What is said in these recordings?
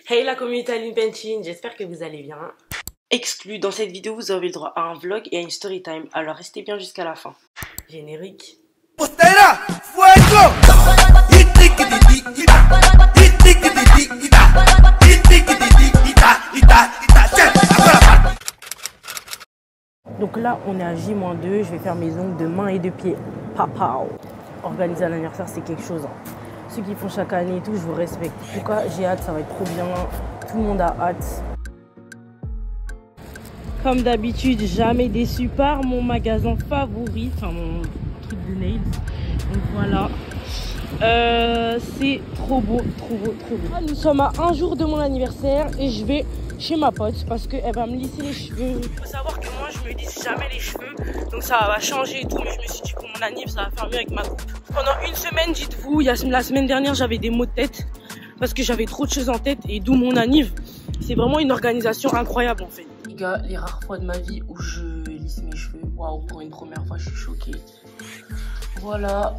Hey la communauté Aline Penchin, j'espère que vous allez bien. Exclu, dans cette vidéo vous avez le droit à un vlog et à une story time, alors restez bien jusqu'à la fin. Générique. Donc là on est à J-2, je vais faire mes ongles de main et de pied. Papa. Organiser un anniversaire c'est quelque chose. Ceux qui font chaque année et tout, je vous respecte. En tout cas, j'ai hâte, ça va être trop bien. Tout le monde a hâte. Comme d'habitude, jamais déçu par mon magasin favori, enfin mon truc de nails. Donc voilà. C'est trop beau, trop beau, trop beau. Nous sommes à un jour de mon anniversaire et je vais chez ma pote parce qu'elle va me lisser les cheveux. Il faut savoir que moi, je me lisse jamais les cheveux. Donc ça va changer et tout. Mais je me suis dit pour mon anniversaire, ça va faire mieux avec ma coupe. Pendant une semaine, dites-vous, la semaine dernière, j'avais des maux de tête parce que j'avais trop de choses en tête et d'où mon anniv. C'est vraiment une organisation incroyable en fait. Les gars, les rares fois de ma vie où je lisse mes cheveux, waouh, pour une première fois, je suis choquée. Voilà.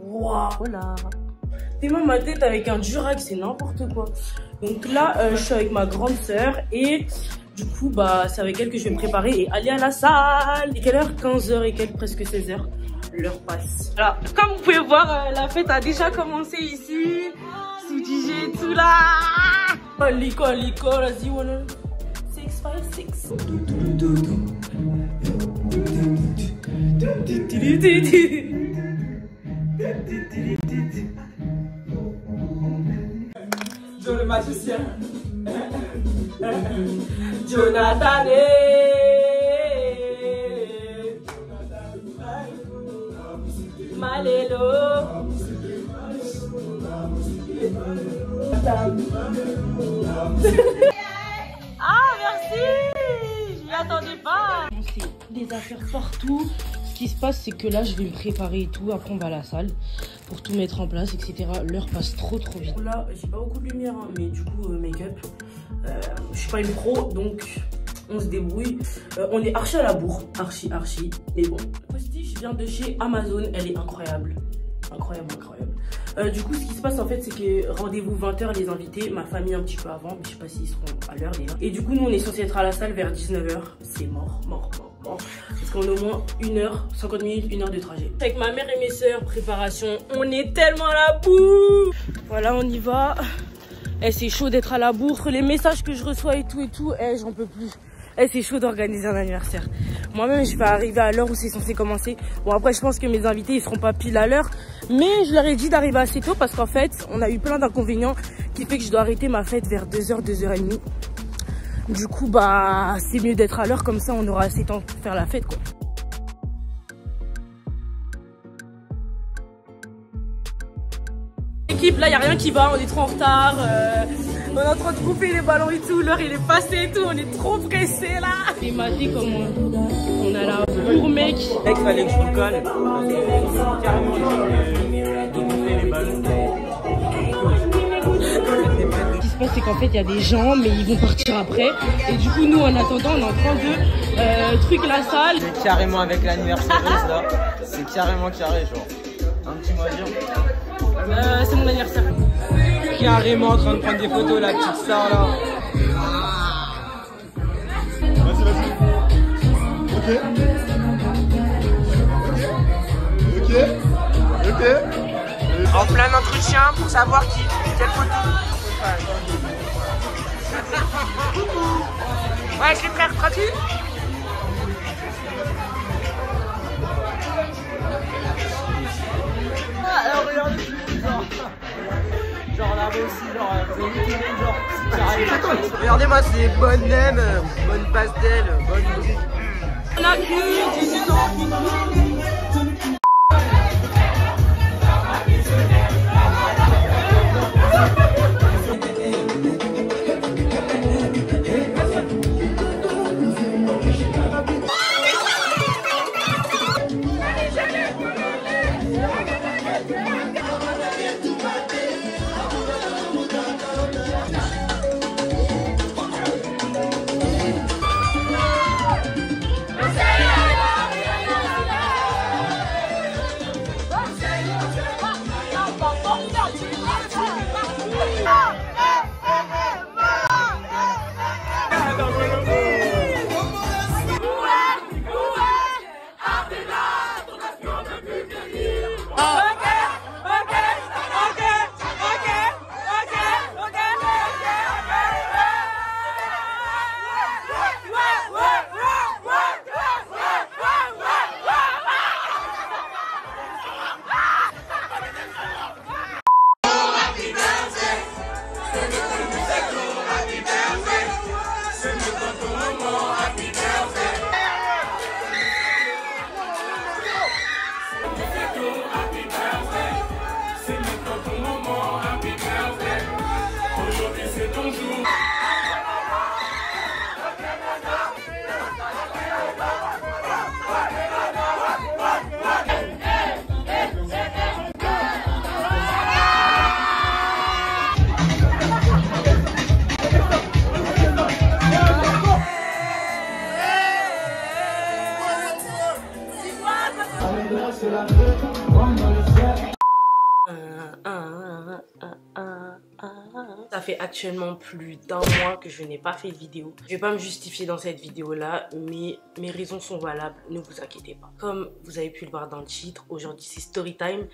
Waouh, voilà. T'es même ma tête avec un Durax, c'est n'importe quoi. Donc là, je suis avec ma grande sœur et du coup, bah, c'est avec elle que je vais me préparer et aller à la salle. Et quelle heure? 15h et quelques, presque 16h. L'heure passe. Alors, comme vous pouvez voir, la fête a déjà commencé ici. Sous DJ, tout là. L'école, vas-y, 656. Joe le magicien. Jonathan Malélo. Ah merci, je m'y attendais pas. C'est des affaires partout. Ce qui se passe c'est que là je vais me préparer et tout. Après on va à la salle pour tout mettre en place, etc. L'heure passe trop vite. Là j'ai pas beaucoup de lumière hein, mais du coup make-up. Je suis pas une pro donc on se débrouille. On est archi à la bourre, archi. Mais bon. La postiche vient de chez Amazon, elle est incroyable. Incroyable. Du coup, ce qui se passe en fait, c'est que rendez-vous 20h les invités, ma famille un petit peu avant, mais je sais pas s'ils seront à l'heure déjà. Et du coup, nous on est censé être à la salle vers 19h. C'est mort. Parce qu'on a au moins 1h, 50 minutes, 1 heure de trajet. Avec ma mère et mes soeurs, préparation, on est tellement à la bourre. Voilà, on y va. C'est chaud d'être à la bourre. Les messages que je reçois et tout, j'en peux plus. C'est chaud d'organiser un anniversaire. Moi-même, je vais arriver à l'heure où c'est censé commencer. Bon, après, je pense que mes invités, ils seront pas pile à l'heure. Mais je leur ai dit d'arriver assez tôt parce qu'en fait, on a eu plein d'inconvénients qui fait que je dois arrêter ma fête vers 2h, 2h30. Du coup, bah, c'est mieux d'être à l'heure comme ça, on aura assez de temps pour faire la fête, quoi. L'équipe, là, il n'y a rien qui va, on est trop en retard. On est en train de couper les ballons et tout, l'heure il est passé et tout, on est trop pressé là. C'est maté comme on a la bourre mec. Mec, fallait que je vous colle. C'est carrément de couper les ballons. Ce qui se passe c'est qu'en fait il y a des gens mais ils vont partir après. Et du coup nous en attendant on est en train de truc la salle. C'est carrément avec l'anniversaire là. C'est carrément carré genre. Un petit mot à dire. C'est mon anniversaire. Carrément en train de prendre des photos, la petite star là. Vas-y. Ok. En plein entretien pour savoir quelle photo. Ouais, avec les frères, tranquille. Alors regardez tout le monde, genre regardez aussi, vous avez vu genre, regardez-moi ces bonnes nems, bonnes pastels, bonnes musiques. On a cru, Ça fait actuellement plus d'1 mois que je n'ai pas fait de vidéo. Je vais pas me justifier dans cette vidéo là, mais mes raisons sont valables, ne vous inquiétez pas. Comme vous avez pu le voir dans le titre, aujourd'hui c'est story time.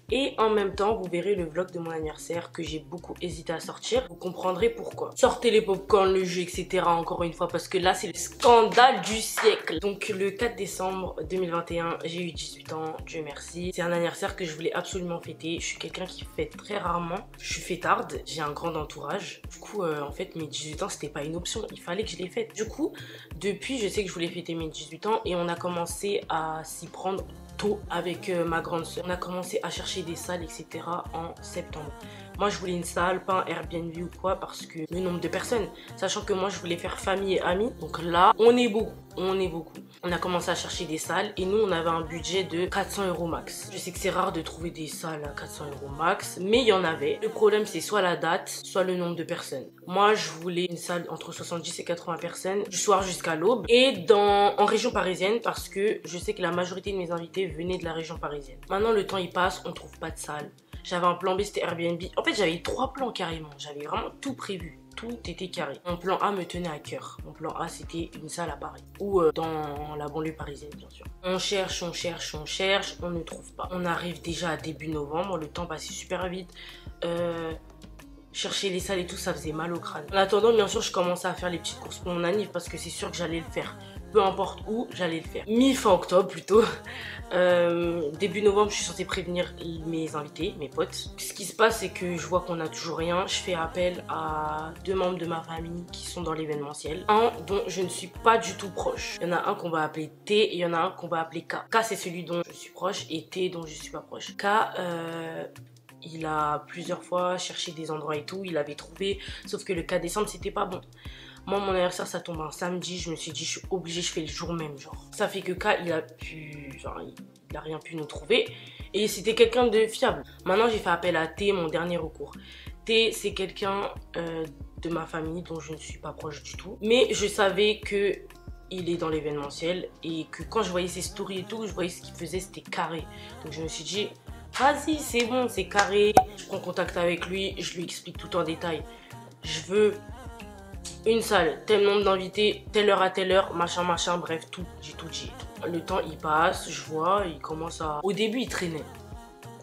Et en même temps, vous verrez le vlog de mon anniversaire que j'ai beaucoup hésité à sortir. Vous comprendrez pourquoi. Sortez les popcorn, le jeu, etc. encore une fois, parce que là, c'est le scandale du siècle. Donc, le 4 décembre 2021, j'ai eu 18 ans, Dieu merci. C'est un anniversaire que je voulais absolument fêter. Je suis quelqu'un qui fête très rarement. Je suis fêtarde, j'ai un grand entourage. Du coup, en fait, mes 18 ans, c'était pas une option. Il fallait que je les fête. Du coup, depuis, je sais que je voulais fêter mes 18 ans et on a commencé à s'y prendre tôt avec ma grande soeur. On a commencé à chercher des salles, etc. en septembre. Moi, je voulais une salle, pas un Airbnb ou quoi, parce que le nombre de personnes, sachant que moi, je voulais faire famille et amis. Donc là, on est beaucoup. On a commencé à chercher des salles et nous, on avait un budget de 400 € max. Je sais que c'est rare de trouver des salles à 400 € max, mais il y en avait. Le problème, c'est soit la date, soit le nombre de personnes. Moi, je voulais une salle entre 70 et 80 personnes, du soir jusqu'à l'aube, et en région parisienne, parce que je sais que la majorité de mes invités venaient de la région parisienne. Maintenant, le temps, il passe, on trouve pas de salle. J'avais un plan B, c'était Airbnb. En fait, j'avais 3 plans carrément. J'avais vraiment tout prévu. Tout était carré. Mon plan A me tenait à cœur. Mon plan A, c'était une salle à Paris. Ou dans la banlieue parisienne, bien sûr. On cherche, on ne trouve pas. On arrive déjà à début novembre. Le temps passait super vite. Chercher les salles et tout, ça faisait mal au crâne. En attendant, bien sûr, je commençais à faire les petites courses pour mon anniv parce que c'est sûr que j'allais le faire. Peu importe où, j'allais le faire. Mi-fin octobre plutôt. Début novembre, je suis censée prévenir mes invités, mes potes. Ce qui se passe, c'est que je vois qu'on n'a toujours rien. Je fais appel à 2 membres de ma famille qui sont dans l'événementiel. Un dont je ne suis pas du tout proche. Il y en a un qu'on va appeler T et il y en a un qu'on va appeler K. K, c'est celui dont je suis proche et T dont je suis pas proche. K, il a plusieurs fois cherché des endroits et tout. Il avait trouvé, sauf que le 4 décembre, c'était pas bon. Moi, mon anniversaire, ça tombe un samedi. Je me suis dit, je suis obligée, je fais le jour même, genre. Ça fait que K, il a rien pu nous trouver. Et c'était quelqu'un de fiable. Maintenant, j'ai fait appel à T, mon dernier recours. T, c'est quelqu'un de ma famille dont je ne suis pas proche du tout. Mais je savais que il est dans l'événementiel. Et que quand je voyais ses stories et tout, je voyais ce qu'il faisait, c'était carré. Donc, je me suis dit, vas-y, c'est bon, c'est carré. Je prends contact avec lui, je lui explique tout en détail. Je veux une salle, tel nombre d'invités, telle heure à telle heure, machin, bref, tout, j'ai tout dit. Le temps, il passe, je vois, il commence à... Au début, il traînait.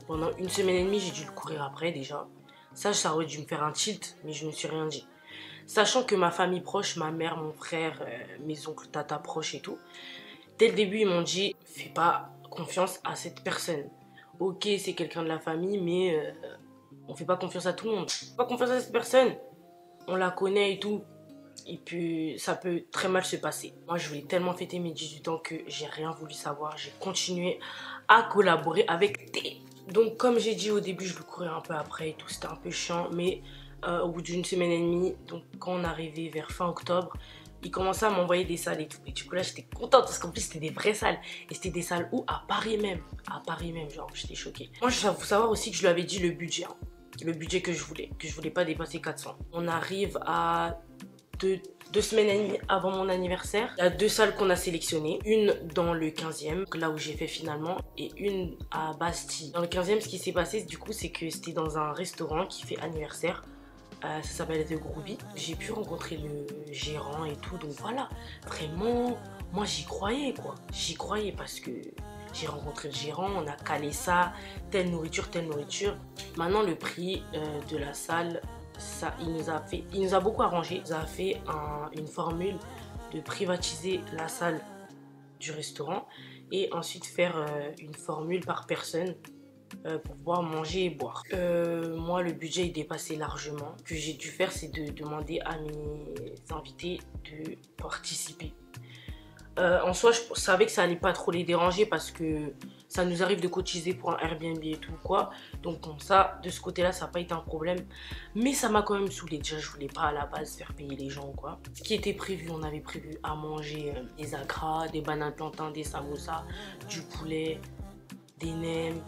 Pendant 1 semaine et demie, j'ai dû le courir après, déjà. Ça aurait dû me faire un tilt, mais je ne me suis rien dit. Sachant que ma famille proche, ma mère, mon frère, mes oncles, tata proches et tout, dès le début, ils m'ont dit, fais pas confiance à cette personne. Ok, c'est quelqu'un de la famille, mais on fait pas confiance à tout le monde. Pas confiance à cette personne. On la connaît et tout. Et puis, ça peut très mal se passer. Moi, je voulais tellement fêter mes 18 ans que j'ai rien voulu savoir. J'ai continué à collaborer avec T. Donc, comme j'ai dit au début, je le courais un peu après et tout. C'était un peu chiant. Mais au bout d'1 semaine et demie, donc quand on arrivait vers fin octobre, il commençait à m'envoyer des salles et tout. Et du coup, là, j'étais contente parce qu'en plus, c'était des vraies salles. Et c'était des salles où? À Paris même. À Paris même, genre, j'étais choquée. Moi, il faut savoir aussi que je lui avais dit le budget. Hein. Le budget que je voulais pas dépasser 400. On arrive à 2 semaines et demie avant mon anniversaire. Il y a 2 salles qu'on a sélectionnées. Une dans le 15e, là où j'ai fait finalement, et une à Bastille. Dans le 15e, ce qui s'est passé, du coup, c'est que c'était dans un restaurant qui fait anniversaire. Ça s'appelle The Groovy. J'ai pu rencontrer le gérant et tout, donc voilà. Vraiment, moi j'y croyais quoi. J'y croyais parce que j'ai rencontré le gérant, on a calé ça, telle nourriture, telle nourriture. Maintenant, le prix de la salle, ça, il nous a beaucoup arrangé. Il nous a fait une formule de privatiser la salle du restaurant et ensuite faire une formule par personne pour pouvoir manger et boire. Moi, le budget il dépassait largement. Ce que j'ai dû faire, c'est de demander à mes invités de participer. En soi, je savais que ça allait pas trop les déranger parce que ça nous arrive de cotiser pour un Airbnb et tout quoi. Donc comme ça, de ce côté-là, ça n'a pas été un problème. Mais ça m'a quand même saoulée. Déjà, je voulais pas à la base faire payer les gens quoi. Ce qui était prévu, on avait prévu à manger des agras, des bananes plantains, des samosas, du poulet, des nems,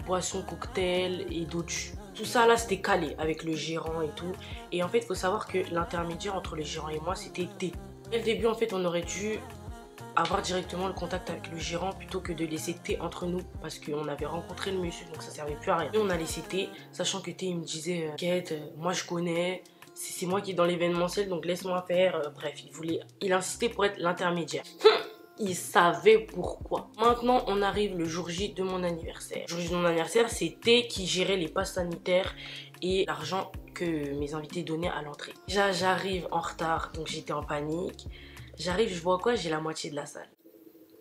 boissons, cocktails et d'autres jus. Tout ça là, c'était calé avec le gérant et tout. Et en fait, il faut savoir que l'intermédiaire entre le gérant et moi, c'était T. Dès le début, en fait, on aurait dû avoir directement le contact avec le gérant plutôt que de laisser T entre nous parce qu'on avait rencontré le monsieur donc ça servait plus à rien. Et on a laissé T, sachant que T il me disait Kate, moi je connais, c'est moi qui est dans l'événementiel donc laisse-moi faire. Bref, il insistait pour être l'intermédiaire. Il savait pourquoi. Maintenant, on arrive le jour J de mon anniversaire. Le jour J de mon anniversaire, c'était qui gérait les passes sanitaires et l'argent que mes invités donnaient à l'entrée. Déjà, j'arrive en retard, donc j'étais en panique. J'arrive, je vois quoi? J'ai la moitié de la salle.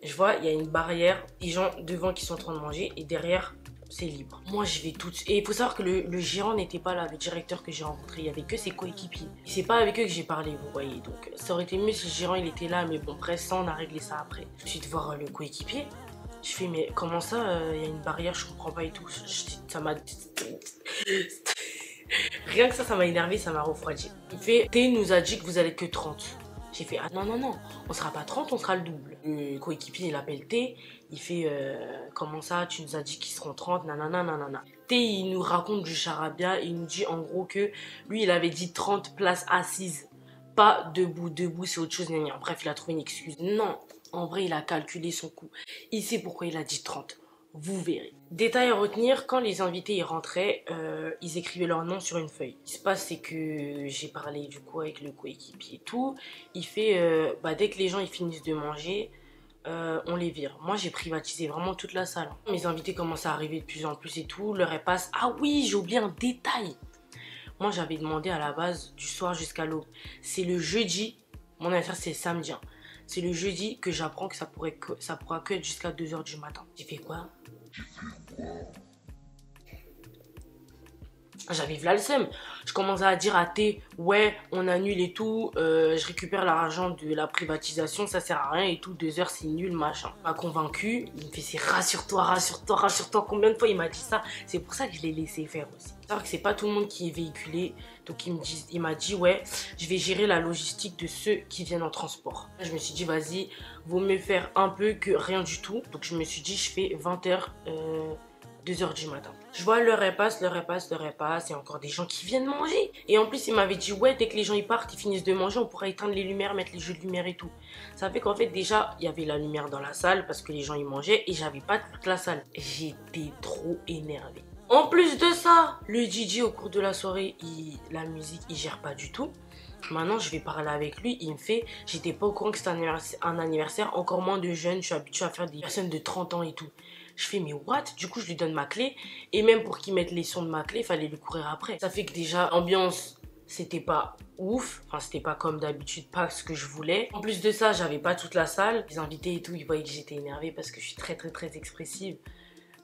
Je vois, il y a une barrière, des gens devant qui sont en train de manger et derrière, c'est libre. Moi, je vais tout de suite. Et il faut savoir que le gérant n'était pas là, le directeur que j'ai rencontré. Il n'y avait que ses coéquipiers. Et c'est pas avec eux que j'ai parlé, vous voyez. Donc, ça aurait été mieux si le gérant, il était là. Mais bon, bref, ça, on a réglé ça après. Je suis de voir le coéquipier. Je fais, mais comment ça, il y a une barrière, je comprends pas et tout. Ça m'a... Rien que ça m'a énervé, ça m'a refroidi. Il fait, T nous a dit que vous allez que 30. J'ai fait, ah non, non, non, on sera pas 30, on sera le double. Le coéquipier, il appelle T, il fait, comment ça, tu nous as dit qu'ils seront 30, nanana, nanana. T, il nous raconte du charabia, il nous dit en gros que lui, il avait dit 30 places assises, pas debout, debout, c'est autre chose, nanana. Bref, il a trouvé une excuse. Non, en vrai, il a calculé son coût. Il sait pourquoi il a dit 30. Vous verrez. Détail à retenir, quand les invités y rentraient, ils écrivaient leur nom sur une feuille. Ce qui se passe, c'est que j'ai parlé du coup avec le coéquipier et tout. Il fait, dès que les gens ils finissent de manger, on les vire. Moi, j'ai privatisé vraiment toute la salle. Mes invités commencent à arriver de plus en plus et tout. Le repas... Ah oui, j'ai oublié un détail. Moi, j'avais demandé à la base du soir jusqu'à l'aube. C'est le jeudi. Mon anniversaire, c'est samedi. Hein. C'est le jeudi que j'apprends que ça pourra que être jusqu'à 2 h du matin. J'ai fait quoi? J'avais là le seum. Je commençais à dire à T, ouais, on annule et tout, je récupère l'argent de la privatisation, ça sert à rien et tout, 2 h c'est nul, machin. Il m'a convaincu, il me fait c'est rassure-toi, rassure-toi, rassure-toi. Combien de fois il m'a dit ça? C'est pour ça que je l'ai laissé faire aussi. C'est vrai que c'est pas tout le monde qui est véhiculé, donc il m'a dit, ouais, je vais gérer la logistique de ceux qui viennent en transport. Là, je me suis dit, vas-y, vaut mieux faire un peu que rien du tout. Donc je me suis dit, je fais 20 h 2 h du matin. Je vois le repas, et encore des gens qui viennent manger. Et en plus, il m'avait dit, ouais, dès que les gens ils partent, ils finissent de manger, on pourra éteindre les lumières, mettre les jeux de lumière et tout. Ça fait qu'en fait, déjà, il y avait la lumière dans la salle parce que les gens ils mangeaient et j'avais pas toute la salle. J'étais trop énervée. En plus de ça, le DJ au cours de la soirée, la musique, il gère pas du tout. Maintenant, je vais parler avec lui. Il me fait, j'étais pas au courant que c'était un anniversaire, encore moins de jeunes. Je suis habituée à faire des personnes de 30 ans et tout. Je fais, mais what? Du coup, je lui donne ma clé. Et même pour qu'il mette les sons de ma clé, il fallait lui courir après. Ça fait que déjà, l'ambiance, c'était pas ouf. Enfin, c'était pas comme d'habitude, pas ce que je voulais. En plus de ça, j'avais pas toute la salle. Les invités et tout, ils voyaient que j'étais énervée parce que je suis très, très, très expressive.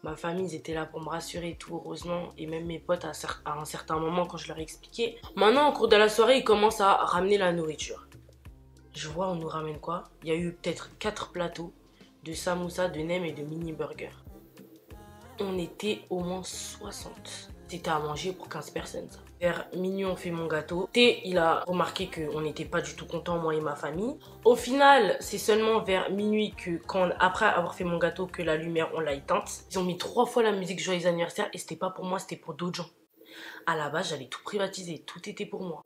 Ma famille, ils étaient là pour me rassurer et tout, heureusement. Et même mes potes, à un certain moment, quand je leur ai expliqué. Maintenant, au cours de la soirée, ils commencent à ramener la nourriture. Je vois, on nous ramène quoi? Il y a eu peut-être 4 plateaux de samoussa, de nem et de mini burger. On était au moins 60. C'était à manger pour 15 personnes, ça. Vers minuit, on fait mon gâteau. T, il a remarqué qu'on n'était pas du tout contents, moi et ma famille. Au final, c'est seulement vers minuit que, après avoir fait mon gâteau, que la lumière, on l'a éteinte. Ils ont mis 3 fois la musique Joyeux anniversaire et c'était pas pour moi, c'était pour d'autres gens. À la base, j'avais tout privatisé, tout était pour moi.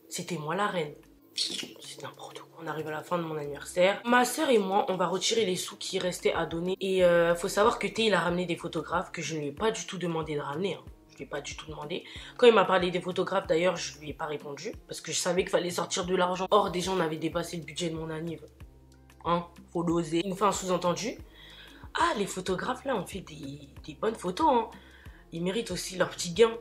C'était moi la reine. C'est n'importe quoi. On arrive à la fin de mon anniversaire. Ma soeur et moi, on va retirer les sous qui restaient à donner. Et faut savoir que T, il a ramené des photographes que je ne lui ai pas du tout demandé de ramener. Hein. Je lui ai pas du tout demandé. Quand il m'a parlé des photographes, d'ailleurs, je lui ai pas répondu. Parce que je savais qu'il fallait sortir de l'argent. Or, déjà, on avait dépassé le budget de mon anniv. Hein, faut l'oser. Il nous fait un sous-entendu. Ah, les photographes, là, on fait des bonnes photos. Hein. Ils méritent aussi leur petit gain.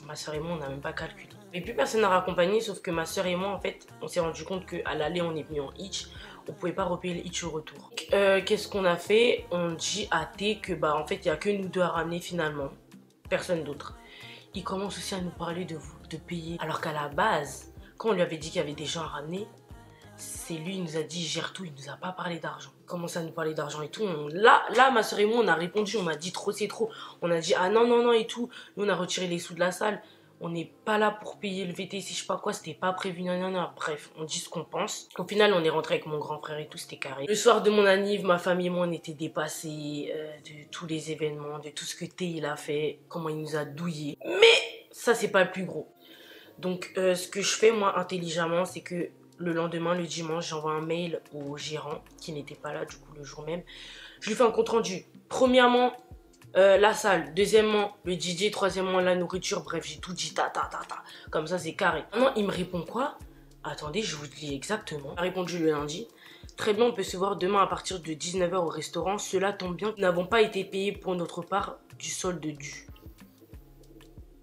Ma soeur et moi, on n'a même pas calculé. Mais plus personne n'a raccompagné, sauf que ma soeur et moi, en fait, on s'est rendu compte qu'à l'aller, on est venu en hitch. On pouvait pas repayer le hitch au retour. Qu'est-ce qu'on a fait? On dit à T que, en fait, il n'y a que nous deux à ramener finalement. Personne d'autre. Il commence aussi à nous parler de payer. Alors qu'à la base, quand on lui avait dit qu'il y avait des gens à ramener, c'est lui, il nous a dit, gère tout, il nous a pas parlé d'argent. Il commence à nous parler d'argent et tout. Là, ma soeur et moi, on a répondu, on m'a dit trop, c'est trop. On a dit, ah non, non, non et tout. Nous, on a retiré les sous de la salle. On n'est pas là pour payer le VTC, je sais pas quoi, c'était pas prévu, nanana. Bref, on dit ce qu'on pense. Au final, on est rentré avec mon grand frère et tout, c'était carré. Le soir de mon anniv, ma famille et moi, on était dépassés de tous les événements, de tout ce que T il a fait, comment il nous a douillés. Mais ça, c'est pas le plus gros. Donc, ce que je fais, moi, intelligemment, c'est que Le lendemain, le dimanche, j'envoie un mail au gérant qui n'était pas là du coup le jour même. Je lui fais un compte rendu. Premièrement, la salle. Deuxièmement, le DJ. Troisièmement, la nourriture. Bref, j'ai tout dit ta. Comme ça, c'est carré. Maintenant, il me répond quoi? Attendez, je vous dis exactement. Il a répondu le lundi. Très bien, on peut se voir demain à partir de 19 h au restaurant. Cela tombe bien. Nous n'avons pas été payés pour notre part du solde dû.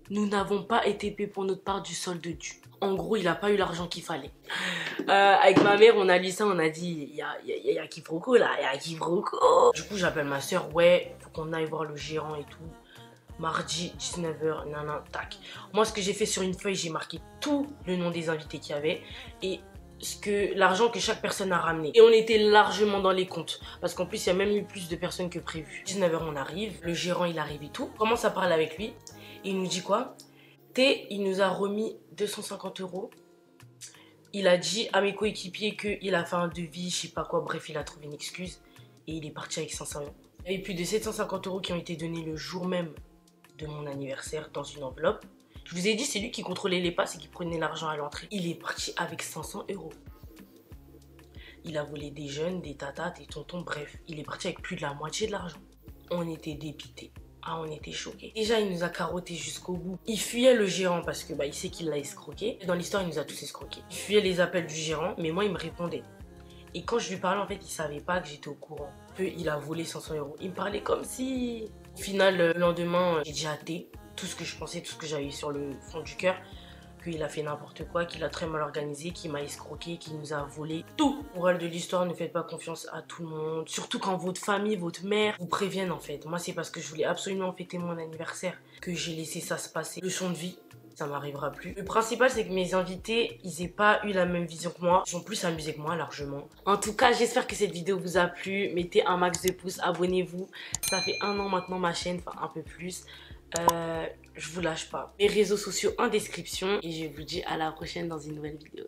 Nous n'avons pas été payés pour notre part du solde dû. En gros, il n'a pas eu l'argent qu'il fallait. Avec ma mère, on a lu ça, on a dit, il y a quiproquo là, il y a quiproquo. Du coup, j'appelle ma soeur, ouais, faut qu'on aille voir le gérant et tout. Mardi, 19 h, nanan, tac. Moi, ce que j'ai fait sur une feuille, j'ai marqué tout le nom des invités qu'il y avait et l'argent que chaque personne a ramené. Et on était largement dans les comptes. Parce qu'en plus, il y a même eu plus de personnes que prévu. 19 h, on arrive. Le gérant, il arrive et tout. On commence à parler avec lui. Et il nous dit quoi? Il nous a remis 250 €. Il a dit à mes coéquipiers qu'il a fait un devis, je sais pas quoi. Bref, il a trouvé une excuse. Et il est parti avec 500 €. Il y avait plus de 750 € qui ont été donnés le jour même de mon anniversaire dans une enveloppe. Je vous ai dit, c'est lui qui contrôlait les passes et qui prenait l'argent à l'entrée. Il est parti avec 500 €. Il a volé des jeunes, des tatas, des tontons, bref. Il est parti avec plus de la moitié de l'argent. On était dépités. Ah, on était choqués. Déjà, il nous a carotté jusqu'au bout. Il fuyait le gérant parce que il sait qu'il l'a escroqué. Dans l'histoire, il nous a tous escroqués. Il fuyait les appels du gérant, mais moi, il me répondait. Et quand je lui parlais, en fait, il savait pas que j'étais au courant. Il a volé 500 €. Il me parlait comme si... Au final, le lendemain, j'ai déjà hâté tout ce que je pensais, tout ce que j'avais sur le fond du cœur. Qu'il a fait n'importe quoi, qu'il a très mal organisé, qu'il m'a escroqué, qu'il nous a volé tout. Morale de l'histoire, ne faites pas confiance à tout le monde. Surtout quand votre famille, votre mère vous préviennent en fait. Moi, c'est parce que je voulais absolument fêter mon anniversaire que j'ai laissé ça se passer. Leçon de vie. Ça m'arrivera plus. Le principal, c'est que mes invités, ils aient pas eu la même vision que moi. Ils sont plus amusés que moi, largement. En tout cas, j'espère que cette vidéo vous a plu. Mettez un max de pouces, abonnez-vous. Ça fait 1 an maintenant ma chaîne, enfin un peu plus. Je vous lâche pas. Mes réseaux sociaux en description. Et je vous dis à la prochaine dans une nouvelle vidéo.